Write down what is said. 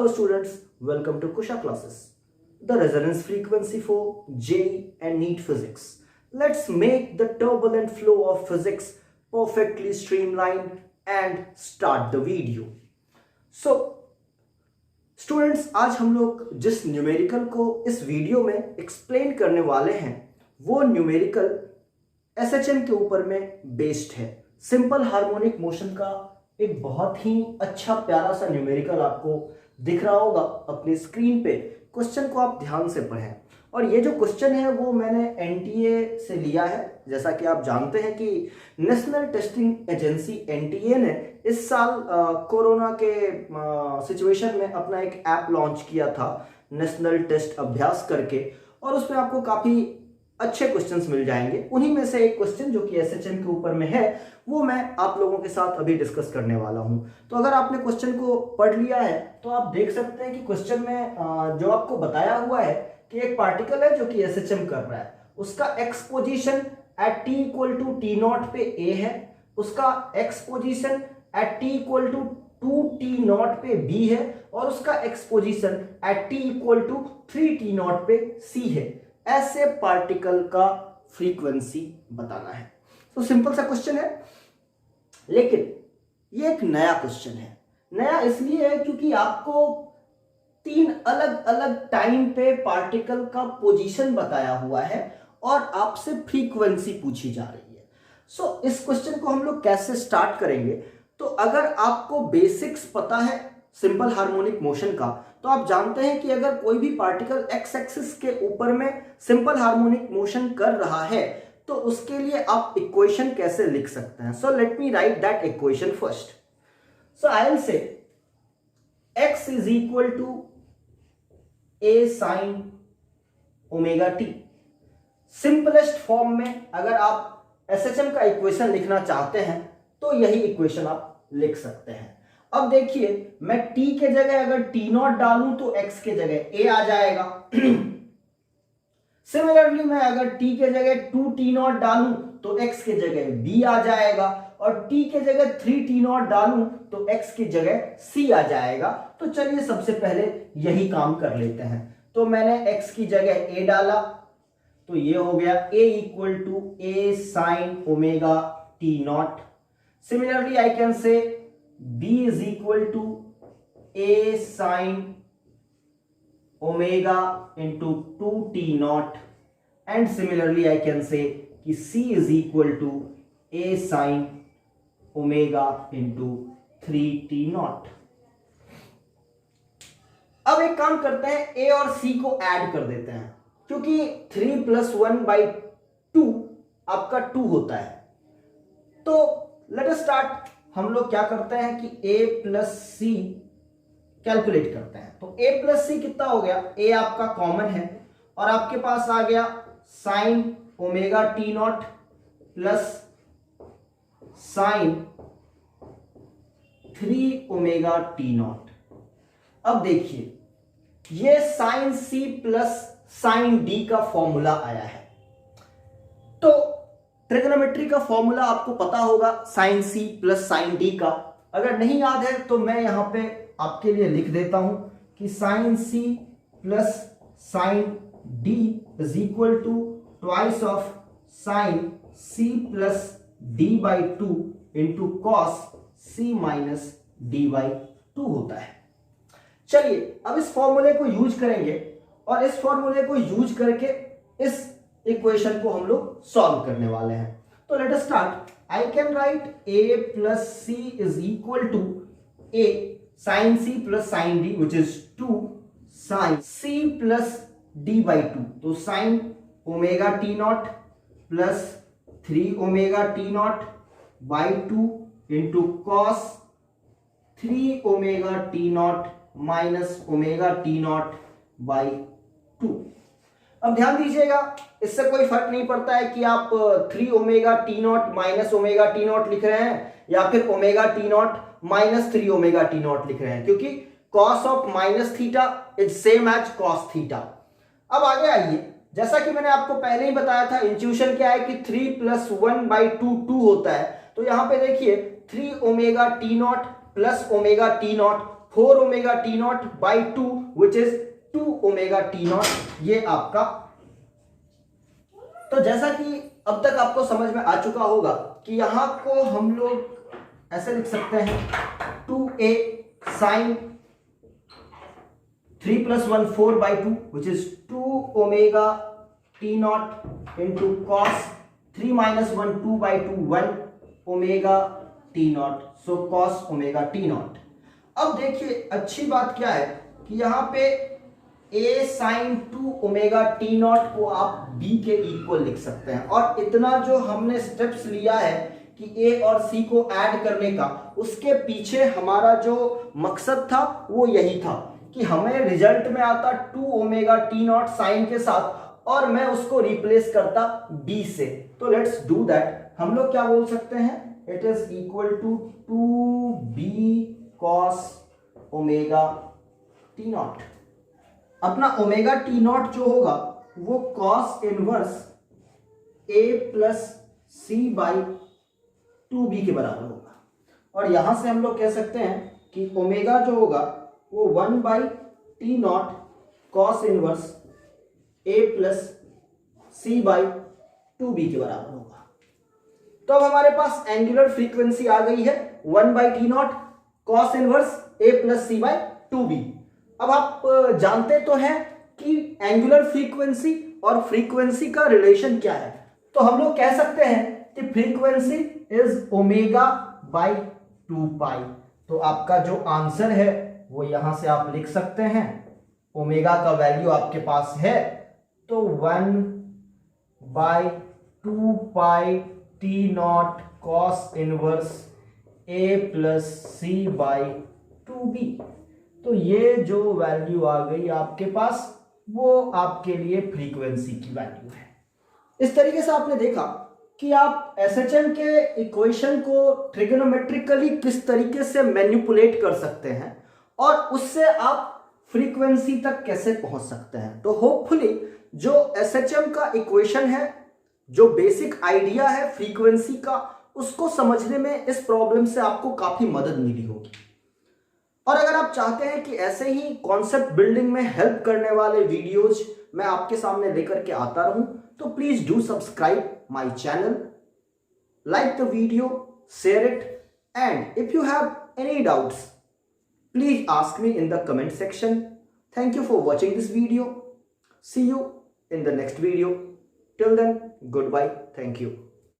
Hello students, welcome to Kusha classes. The resonance frequency for JEE and NEET physics. Let's make the turbulent flow of physics perfectly streamlined and start the video. So students, आज हम लोग जिस numerical को इस video में explain करने वाले हैं वो न्यूमेरिकल SHM के ऊपर में बेस्ड है। सिंपल हार्मोनिक मोशन का एक बहुत ही अच्छा प्यारा सा न्यूमेरिकल आपको दिख रहा होगा अपनी स्क्रीन पे। क्वेश्चन को आप ध्यान से पढ़ें और ये जो क्वेश्चन है वो मैंने NTA से लिया है। जैसा कि आप जानते हैं कि नेशनल टेस्टिंग एजेंसी NTA ने इस साल कोरोना के सिचुएशन में अपना एक ऐप लॉन्च किया था नेशनल टेस्ट अभ्यास करके, और उसमें आपको काफ़ी अच्छे क्वेश्चंस मिल जाएंगे। उन्हीं में से एक क्वेश्चन जो कि SHM के ऊपर में है वो मैं आप लोगों के साथ अभी डिस्कस करने वाला हूं। तो अगर आपने क्वेश्चन को पढ़ लिया है तो आप देख सकते हैं कि क्वेश्चन में जो आपको बताया हुआ है कि एक पार्टिकल है जो कि SHM कर रहा है, उसका x position at t equal to t0 पे A है, उसका x position at t equal to 2t0 पे B है, और उसका x position at t equal to 3t0 पे C है। ऐसे पार्टिकल का फ्रीक्वेंसी बताना है। तो सिंपल सा क्वेश्चन है, लेकिन ये एक नया क्वेश्चन है। नया इसलिए है क्योंकि आपको 3 अलग अलग टाइम पे पार्टिकल का पोजीशन बताया हुआ है और आपसे फ्रीक्वेंसी पूछी जा रही है। सो इस क्वेश्चन को हम लोग कैसे स्टार्ट करेंगे, तो अगर आपको बेसिक्स पता है सिंपल हार्मोनिक मोशन का, तो आप जानते हैं कि अगर कोई भी पार्टिकल एक्स एक्सिस के ऊपर में सिंपल हार्मोनिक मोशन कर रहा है तो उसके लिए आप इक्वेशन कैसे लिख सकते हैं। So let me write that equation first. So I will say x is equal to a sin omega t. Simplest form में अगर आप SHM का इक्वेशन लिखना चाहते हैं तो यही इक्वेशन आप लिख सकते हैं। अब देखिए, मैं t के जगह अगर t0 डालूं तो x के जगह a आ जाएगा। सिमिलरली मैं अगर t के जगह 2t0 डालूं तो x के जगह b आ जाएगा, और t के जगह 3t0 डालूं तो x की जगह c आ जाएगा। तो चलिए सबसे पहले यही काम कर लेते हैं। तो मैंने x की जगह a डाला तो ये हो गया a equal to a sine omega t0। Similarly I can say b is equal to a sin omega into 2t0, and similarly I can say कि c is equal to a sin omega into 3t0। अब एक काम करते हैं, a और c को add कर देते हैं, क्योंकि 3 + 1/2 आपका 2 होता है। तो लेट अस स्टार्ट। हम लोग क्या करते हैं कि a + c कैलकुलेट करते हैं। तो a + c कितना हो गया, a आपका कॉमन है और आपके पास आ गया sine omega t0 plus sine 3 omega t0। अब देखिए, ये sine c plus sine d का फॉर्मूला आया है। तो ट्रिग्नोमेट्री का फॉर्मूला आपको पता होगा sine c plus sine d का। अगर नहीं याद है तो मैं यहां पे आपके लिए लिख देता हूं कि sine c plus sine d is equal to twice of sine c plus d/2 into cos c minus d/2 होता है। चलिए अब इस फॉर्मूले को यूज करेंगे और इस फॉर्मूले को यूज करके इस इक्वेशन को हम लोग सॉल्व करने वाले हैं। तो let us start. I can write a plus c is equal to a sine c plus sine d which is 2 sine c plus d/2। तो sine omega t0 plus 3 omega t0/2 into cos 3 omega t0 minus omega t0/2। अब ध्यान दीजिएगा, इससे कोई फर्क नहीं पड़ता है कि आप 3 omega t0 minus omega t0 लिख रहे हैं या फिर omega t0 minus 3 omega t0 लिख रहे हैं, क्योंकि cos of minus theta is same as cos theta. अब आगे आइए, जैसा कि मैंने आपको पहले ही बताया था, इंट्यूशन क्या है कि 3 + 1/2 2 होता है। तो यहां पे देखिए 3 omega t0 plus omega t0 4 omega t not by 2 which is 2 omega t not, ये आपका। तो जैसा कि अब तक आपको समझ में आ चुका होगा कि यहां को हम लोग ऐसे लिख सकते हैं 2a sign 3 + 1 4 by 2 which is 2 omega t naught into cos 3 - 1 2 by 2 1 omega t naught, so cos omega t naught। अब देखिए अच्छी बात क्या है कि यहां पे a sin 2 omega t not को आप b के इक्वल लिख सकते हैं, और इतना जो हमने स्टेप्स लिया है कि a और c को ऐड करने का, उसके पीछे हमारा जो मकसद था वो यही था कि हमें रिजल्ट में आता 2 ओमेगा टी नॉट साइन के साथ और मैं उसको रिप्लेस करता b से। तो लेट्स डू दैट। हम लोग क्या बोल सकते हैं, it is equal to 2b cos omega t naught. अपना ओमेगा टी नॉट जो होगा वो cos inverse a plus c by 2b के बराबर होगा, और यहां से हम लोग कह सकते हैं कि ओमेगा जो होगा वो 1 by t naught cos inverse a plus c by 2b के बराबर होगा। तो अब हमारे पास एंगुलर फ्रीक्वेंसी आ गई है 1 by t naught cos inverse a plus c by 2b। अब आप जानते तो हैं कि एंगुलर फ्रीक्वेंसी और फ्रीक्वेंसी का रिलेशन क्या है, तो हम लोग कह सकते हैं कि frequency is omega by 2 pi. तो आपका जो आंसर है वो यहां से आप लिख सकते हैं, ओमेगा का वैल्यू आपके पास है तो 1 by 2 pi t naught cos inverse a plus c by 2b। तो ये जो वैल्यू आ गई आपके पास वो आपके लिए फ्रीक्वेंसी की वैल्यू है। इस तरीके से आपने देखा कि आप एसएचएम के इक्वेशन को ट्रिगोनोमेट्रिकली किस तरीके से मैनिपुलेट कर सकते हैं और उससे आप फ्रीक्वेंसी तक कैसे पहुंच सकते हैं। तो होपफुली जो एसएचएम का इक्वेशन है, जो बेसिक आइडिया है फ्रीक्वेंसी का, उसको समझने में इस प्रॉब्लम से आपको काफी मदद मिली होगी। और अगर आप चाहते हैं कि ऐसे ही कॉन्सेप्ट बिल्डिंग में हेल्प करने वाले वीडियोज मैं आपके सामने लेकर के आता रहूं, तो please do subscribe my channel, like the video, share it, and if you have any doubts, please ask me in the comment section. Thank you for watching this video. See you in the next video. Till then, goodbye. Thank you.